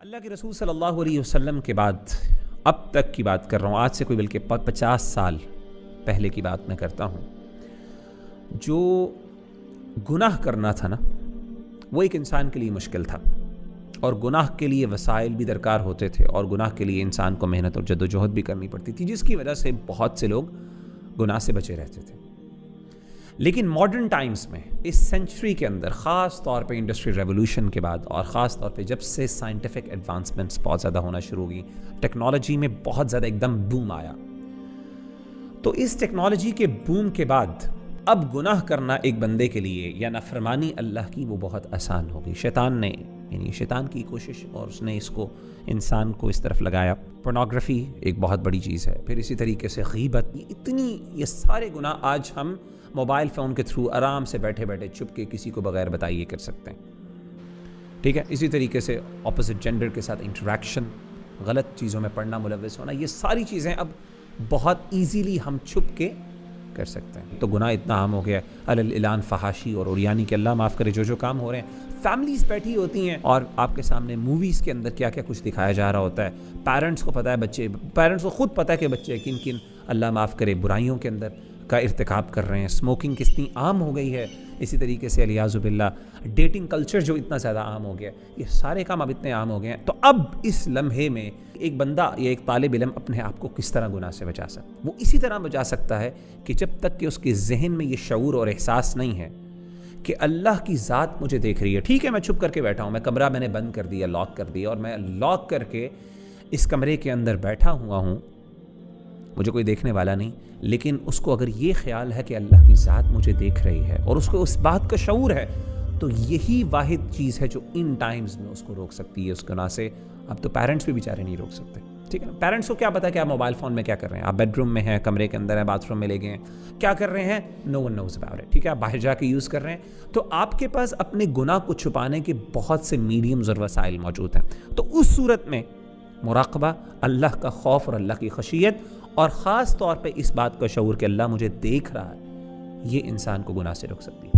اللہ کے رسول صلی اللہ علیہ وسلم کے بعد اب تک کی بات کر رہا ہوں، آج سے کوئی بلکہ 50 سال پہلے کی بات میں کرتا ہوں، جو گناہ کرنا تھا نا وہ ایک انسان کے لیے مشکل تھا، اور گناہ کے لیے وسائل بھی درکار ہوتے تھے، اور گناہ کے لیے انسان کو محنت اور جدوجہد بھی کرنی پڑتی تھی، جس کی وجہ سے بہت سے لوگ گناہ سے بچے رہتے تھے۔ لیکن ماڈرن ٹائمز میں اس سینچری کے اندر، خاص طور پہ انڈسٹری ریولوشن کے بعد، اور خاص طور پہ جب سے سائنٹیفک ایڈوانسمنٹس بہت زیادہ ہونا شروع ہوئی، ٹیکنالوجی میں بہت زیادہ ایک دم بوم آیا، تو اس ٹیکنالوجی کے بوم کے بعد اب گناہ کرنا ایک بندے کے لیے یا نافرمانی اللہ کی وہ بہت آسان ہو گئی۔ شیطان کی کوشش، اور اس نے اس کو انسان کو اس طرف لگایا۔ پورنوگرافی ایک بہت بڑی چیز ہے، پھر اسی طریقے سے غیبت، یہ سارے گناہ آج ہم موبائل فون کے تھرو آرام سے بیٹھے بیٹھے چھپ کے کسی کو بغیر بتائیے کر سکتے ہیں، ٹھیک ہے۔ اسی طریقے سے اپوزٹ جینڈر کے ساتھ انٹریکشن، غلط چیزوں میں پڑھنا، ملوث ہونا، یہ ساری چیزیں اب بہت ایزیلی ہم چھپ کے کر سکتے ہیں۔ تو گناہ اتنا عام ہو گیا ہے، الاعلان فحاشی اور عریانی، کہ اللہ معاف کرے جو کام ہو رہے ہیں۔ فیملیز بیٹھی ہوتی ہیں اور آپ کے سامنے موویز کے اندر کیا کیا کچھ دکھایا جا رہا ہوتا ہے، پیرنٹس کو پتہ ہے، پیرنٹس کو خود پتہ ہے کہ بچے کن اللہ معاف کرے برائیوں کے اندر کا ارتکاب کر رہے ہیں۔ اسموکنگ کتنی عام ہو گئی ہے، اسی طریقے سے الیاذ باللہ ڈیٹنگ کلچر جو اتنا زیادہ عام ہو گیا، یہ سارے کام اب اتنے عام ہو گئے ہیں۔ تو اب اس لمحے میں ایک بندہ یا ایک طالب علم اپنے آپ کو کس طرح گناہ سے بچا سکتا ہے؟ وہ اسی طرح بچا سکتا ہے کہ جب تک کہ اس کے ذہن میں یہ شعور اور احساس نہیں ہے کہ اللہ کی ذات مجھے دیکھ رہی ہے۔ ٹھیک ہے، میں چھپ کر کے بیٹھا ہوں، میں کمرہ میں نے بند کر دیا، لاک کر دیا، اور میں لاک کر کے اس کمرے کے اندر بیٹھا ہوا ہوں، مجھے کوئی دیکھنے والا نہیں، لیکن اس کو اگر یہ خیال ہے کہ اللہ کی ذات مجھے دیکھ رہی ہے اور اس کو اس بات کا شعور ہے، تو یہی واحد چیز ہے جو ان ٹائمز میں اس کو روک سکتی ہے اس گناہ سے۔ اب تو پیرنٹس بھی بیچارے نہیں روک سکتے، ٹھیک ہے نا۔ پیرنٹس کو کیا پتا کہ آپ موبائل فون میں کیا کر رہے ہیں، آپ بیڈ روم میں ہیں، کمرے کے اندر ہیں، باتھ روم میں لے گئے ہیں، کیا کر رہے ہیں، نو ون نوز اباؤٹ اٹ، ٹھیک ہے۔ آپ باہر جا کے یوز کر رہے ہیں، تو آپ کے پاس اپنے گناہ کو چھپانے کے بہت سے میڈیمز اور وسائل موجود ہیں۔ تو اس صورت میں مراقبہ، اللہ کا خوف اور اللہ کی خشیت، اور خاص طور پہ اس بات کا شعور کہ اللہ مجھے دیکھ رہا ہے، یہ انسان کو گناہ سے روک سکتی ہے۔